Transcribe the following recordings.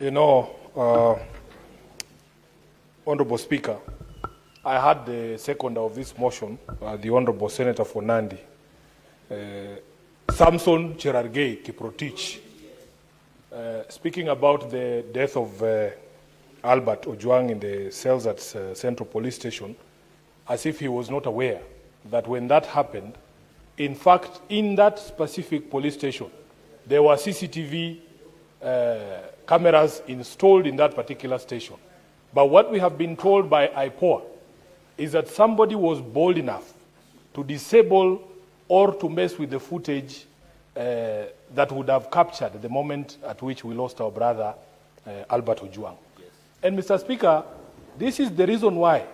You know, Honorable Speaker, I had the seconder of this motion, the Honorable Senator for Nandi, Samson Cherargei Kiprotich, speaking about the death of Albert Ojwang in the cells at Central Police Station, as if he was not aware that when that happened, in fact, in that specific police station, there were CCTV cameras installed in that particular station. But what we have been told by IPOA is that somebody was bold enough to disable or to mess with the footage that would have captured the moment at which we lost our brother, Albert Ojwang. Yes. And Mr. Speaker, this is the reason why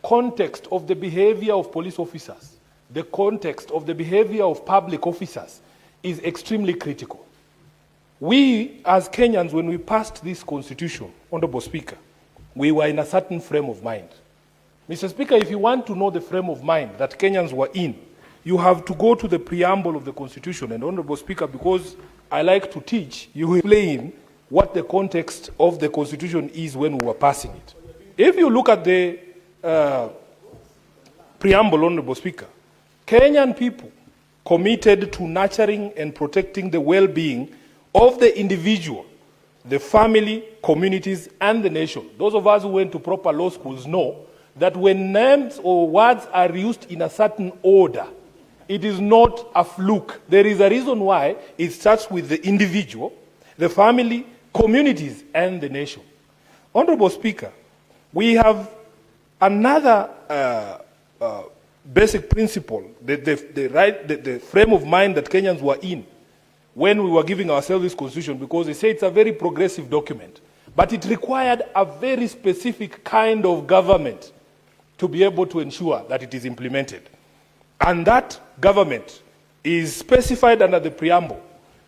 context of the behavior of police officers, the context of the behavior of public officers is extremely critical. We, as Kenyans, when we passed this constitution, Honorable Speaker, we were in a certain frame of mind. Mr. Speaker, if you want to know the frame of mind that Kenyans were in, you have to go to the preamble of the constitution. And Honorable Speaker, because I like to teach, you will explain what the context of the constitution is when we were passing it. If you look at the preamble, Honorable Speaker, Kenyan people committed to nurturing and protecting the well-being of the individual, the family, communities, and the nation. Those of us who went to proper law schools know that when names or words are used in a certain order, it is not a fluke. There is a reason why it starts with the individual, the family, communities, and the nation. Honorable Speaker, we have another basic principle, the frame of mind that Kenyans were in when we were giving ourselves this constitution, because they say it's a very progressive document, but it required a very specific kind of government to be able to ensure that it is implemented. And that government is specified under the preamble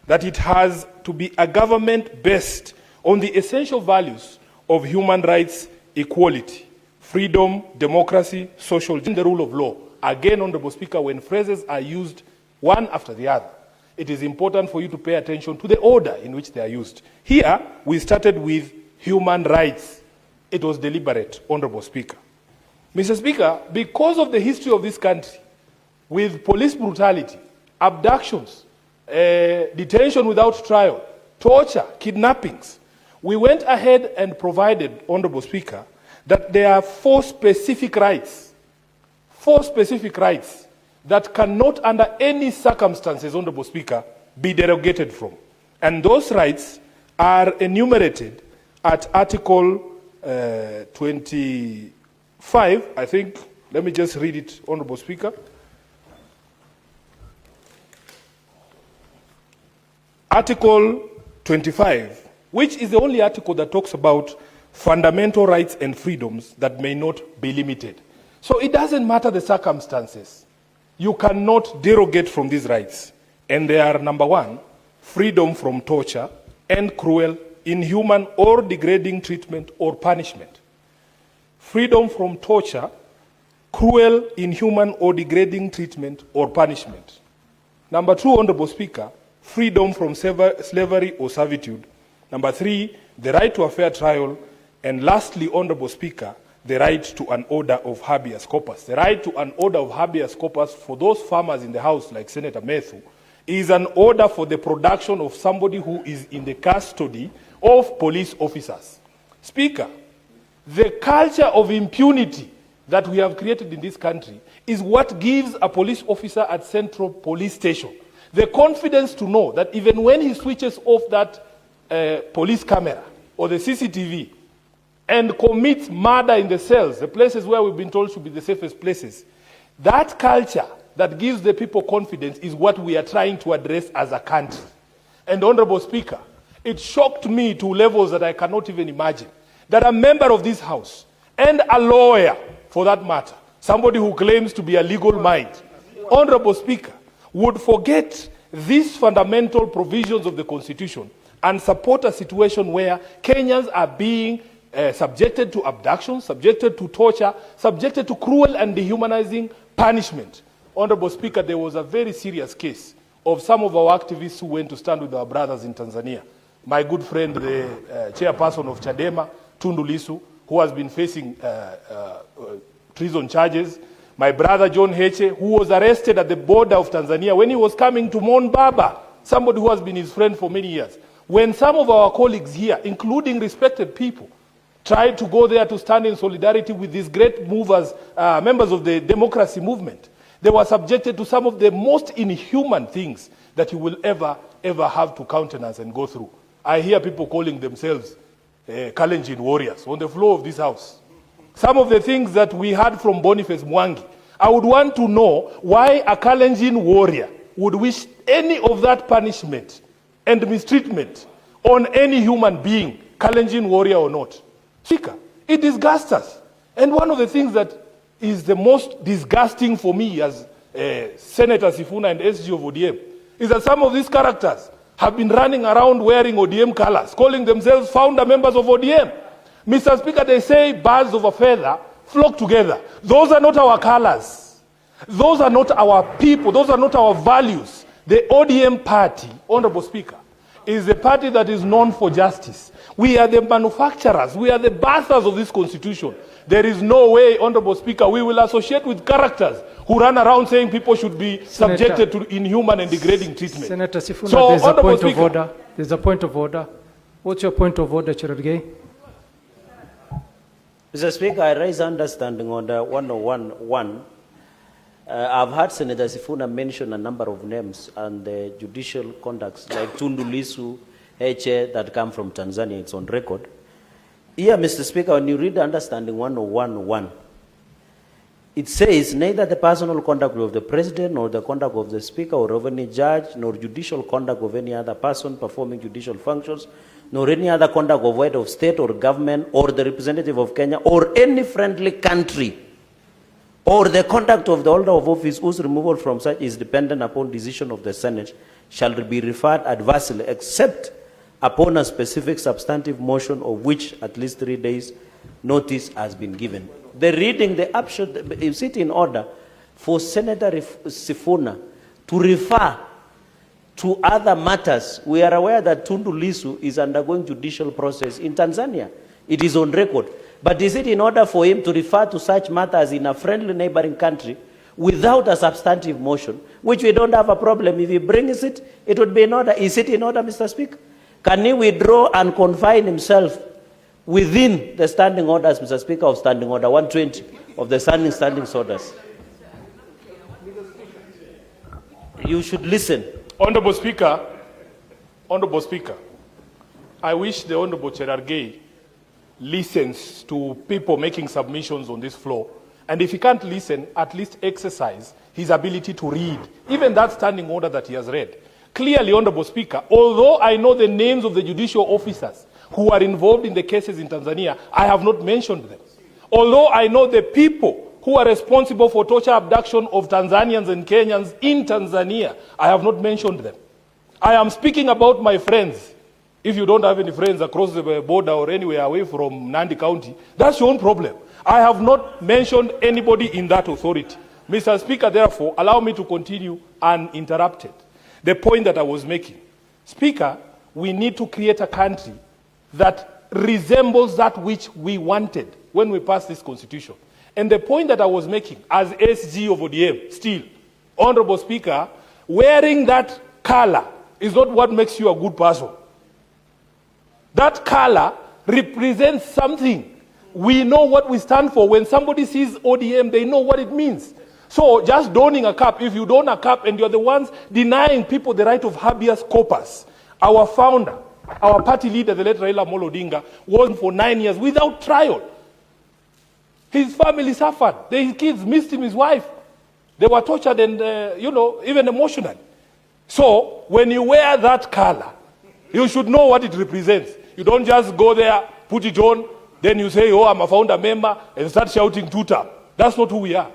that it has to be a government based on the essential values of human rights, equality, freedom, democracy, social justice, and the rule of law. Again, Honorable Speaker, when phrases are used one after the other, it is important for you to pay attention to the order in which they are used. Here, we started with human rights. It was deliberate, Honorable Speaker. Mr. Speaker, because of the history of this country, with police brutality, abductions, detention without trial, torture, kidnappings, we went ahead and provided, Honorable Speaker, that there are four specific rights that cannot under any circumstances, Honorable Speaker, be derogated from. And those rights are enumerated at Article 25, I think. Let me just read it, Honorable Speaker. Article 25, which is the only article that talks about fundamental rights and freedoms that may not be limited. So it doesn't matter the circumstances. You cannot derogate from these rights. And they are, number one, freedom from torture and cruel, inhuman, or degrading treatment or punishment. Freedom from torture, cruel, inhuman, or degrading treatment or punishment. Number two, Honorable Speaker, freedom from slavery or servitude. Number three, the right to a fair trial. And lastly, Honorable Speaker, the right to an order of habeas corpus. The right to an order of habeas corpus for those farmers in the House, like Senator Methu, is an order for the production of somebody who is in the custody of police officers. Speaker, the culture of impunity that we have created in this country is what gives a police officer at Central Police Station the confidence to know that even when he switches off that police camera or the CCTV, and commits murder in the cells, the places where we've been told should be the safest places, that culture that gives the people confidence is what we are trying to address as a country. And Honorable Speaker, it shocked me to levels that I cannot even imagine, that a member of this House and a lawyer, for that matter, somebody who claims to be a legal mind, Honorable Speaker, would forget these fundamental provisions of the Constitution and support a situation where Kenyans are being subjected to abduction, subjected to torture, subjected to cruel and dehumanizing punishment. Honorable Speaker, there was a very serious case of some of our activists who went to stand with our brothers in Tanzania. my good friend, the chairperson of Chadema, Tundu Lissu, who has been facing treason charges. My brother John Heche, who was arrested at the border of Tanzania when he was coming to Mon Baba, somebody who has been his friend for many years. When some of our colleagues here, including respected people, tried to go there to stand in solidarity with these great movers, members of the democracy movement, they were subjected to some of the most inhuman things that you will ever have to countenance and go through. I hear people calling themselves Kalenjin warriors on the floor of this house. Some of the things that we heard from Boniface Mwangi, I would want to know why a Kalenjin warrior would wish any of that punishment and mistreatment on any human being, Kalenjin warrior or not. Speaker, it disgusts us. And one of the things that is the most disgusting for me as Senator Sifuna and SG of ODM is that some of these characters have been running around wearing ODM colors, calling themselves founder members of ODM. Mr. Speaker, they say birds of a feather flock together. Those are not our colors. Those are not our people. Those are not our values. The ODM party, Honorable Speaker, is a party that is known for justice. We are the manufacturers. We are the birthers of this constitution. There is no way, Honorable Speaker, we will associate with characters who run around saying people should be subjected to inhuman and degrading treatment. Senator Sifuna, there's a point of order. There's a point of order. What's your point of order, Cherargei? Mr. Speaker, I raise understanding on the 101.1. I've heard Senator Sifuna mention a number of names and the judicial conducts like Tundu Lissu, Heche, that come from Tanzania. It's on record. Here, Mr. Speaker, when you read understanding 101.1, it says neither the personal conduct of the president nor the conduct of the speaker or of any judge nor judicial conduct of any other person performing judicial functions nor any other conduct of head of state or government or the representative of Kenya or any friendly country or the conduct of the holder of office whose removal from such is dependent upon decision of the Senate shall be referred adversely except upon a specific substantive motion of which at least 3 days notice has been given. The reading, the upshot, is it in order for Senator Sifuna to refer to other matters? We are aware that Tundu Lissu is undergoing judicial process in Tanzania. It is on record. But is it in order for him to refer to such matters in a friendly neighboring country without a substantive motion, which we don't have a problem? If he brings it, it would be in order. Is it in order, Mr. Speaker? Can he withdraw and confine himself within the standing orders, Mr. Speaker, of standing order 120 of the standing orders? You should listen. Honorable Speaker, I wish the Honorable Cherargei listens to people making submissions on this floor. And if he can't listen, at least exercise his ability to read, even that standing order that he has read. Clearly, Honorable Speaker, although I know the names of the judicial officers who are involved in the cases in Tanzania, I have not mentioned them. Although I know the people who are responsible for torture abduction of Tanzanians and Kenyans in Tanzania, I have not mentioned them. I am speaking about my friends. If you don't have any friends across the border or anywhere away from Nandi County, that's your own problem. I have not mentioned anybody in that authority. Mr. Speaker, therefore, allow me to continue uninterrupted. The point that I was making. Speaker, we need to create a country that resembles that which we wanted when we passed this constitution. And the point that I was making as SG of ODM, still, Honorable Speaker, wearing that color is not what makes you a good person. That color represents something. We know what we stand for. When somebody sees ODM, they know what it means. So just donning a cap, if you don a cap and you're the ones denying people the right of habeas corpus, our founder, our party leader, the late Raila Amolo Odinga, was for 9 years without trial. His family suffered. His kids missed him, his wife. They were tortured and, even emotional. So when you wear that color, you should know what it represents. You don't just go there, put it on, then you say, oh, I'm a founder member, and start shouting tuta. That's not who we are.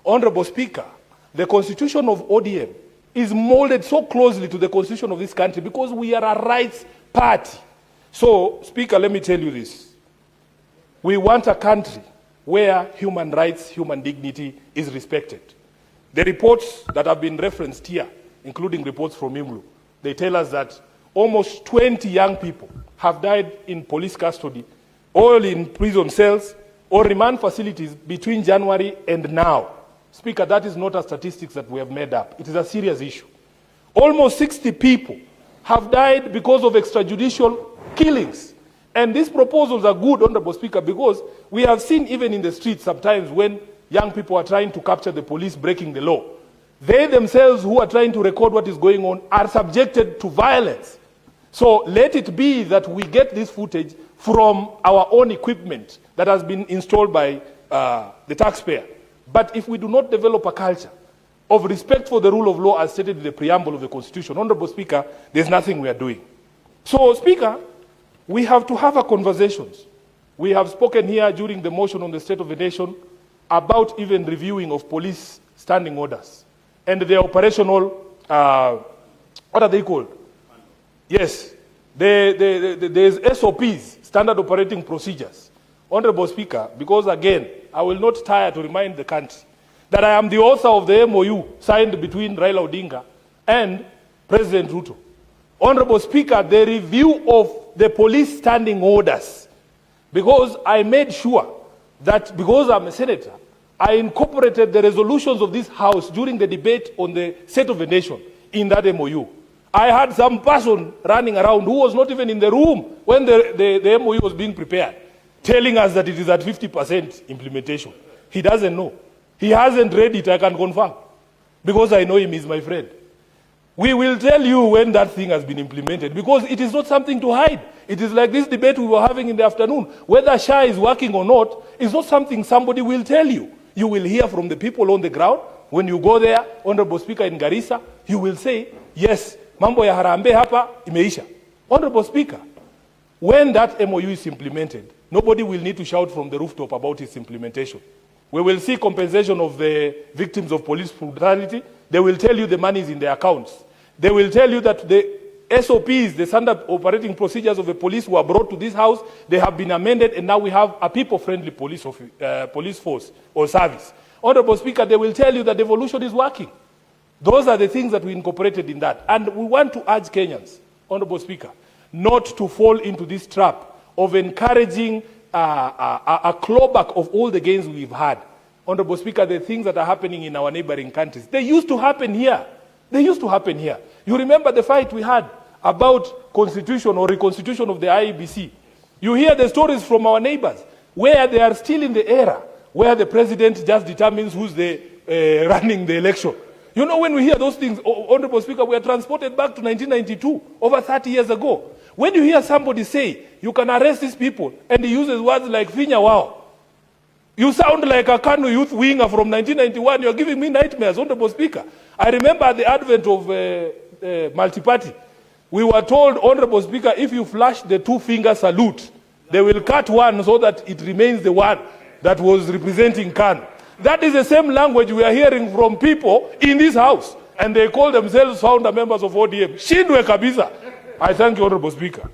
Honorable Speaker, the constitution of ODM is molded so closely to the constitution of this country because we are a rights party. So, Speaker, let me tell you this. We want a country where human rights, human dignity is respected. The reports that have been referenced here, including reports from IMLU, they tell us that almost 20 young people have died in police custody, all in prison cells or remand facilities between January and now. Speaker, that is not a statistics that we have made up. It is a serious issue. Almost 60 people have died because of extrajudicial killings. And these proposals are good, Honorable Speaker, because we have seen even in the streets sometimes when young people are trying to capture the police breaking the law, they themselves who are trying to record what is going on are subjected to violence. So let it be that we get this footage from our own equipment that has been installed by the taxpayer. But if we do not develop a culture of respect for the rule of law as stated in the preamble of the Constitution, Honorable Speaker, there's nothing we are doing. So, Speaker, we have to have a conversations. We have spoken here during the motion on the State of the Nation about even reviewing of police standing orders and the operational, what are they called? Yes, there's SOPs, standard operating procedures. Honorable Speaker, because again, I will not tire to remind the country that I am the author of the MOU signed between Raila Odinga and President Ruto. Honorable Speaker, the review of the police standing orders, because I made sure that because I'm a senator, I incorporated the resolutions of this House during the debate on the State of the Nation in that MOU. I had some person running around who was not even in the room when the MOU was being prepared, telling us that it is at 50% implementation. He doesn't know. He hasn't read it, I can confirm, because I know him, he's my friend. We will tell you when that thing has been implemented, because it is not something to hide. It is like this debate we were having in the afternoon. Whether SHA is working or not is not something somebody will tell you. You will hear from the people on the ground. When you go there, Honorable Speaker, in Garissa, you will say, yes, mambo ya harambe hapa imeisha. Honorable Speaker, when that MOU is implemented, nobody will need to shout from the rooftop about its implementation. We will see compensation of the victims of police brutality. They will tell you the money is in their accounts. They will tell you that the SOPs, the standard operating procedures of the police were brought to this House. They have been amended, and now we have a people-friendly police force or service. Honorable Speaker, they will tell you that devolution is working. Those are the things that we incorporated in that. And we want to urge Kenyans, Honorable Speaker, not to fall into this trap of encouraging a clawback of all the gains we've had. Honorable Speaker, the things that are happening in our neighboring countries, they used to happen here. They used to happen here. You remember the fight we had about constitution or reconstitution of the IEBC. You hear the stories from our neighbors where they are still in the era where the president just determines who's running the election. You know, when we hear those things, Honorable Speaker, we are transported back to 1992, over 30 years ago. When you hear somebody say, you can arrest these people, and he uses words like Finya Wao, you sound like a Kanu youth winger from 1991. You're giving me nightmares, Honorable Speaker. I remember at the advent of multi-party, we were told, Honorable Speaker, if you flash the two-finger salute, they will cut one so that it remains the one that was representing Kanu. That is the same language we are hearing from people in this House, and they call themselves founder members of ODM. Shindwe kabisa. I thank you, Honorable Speaker.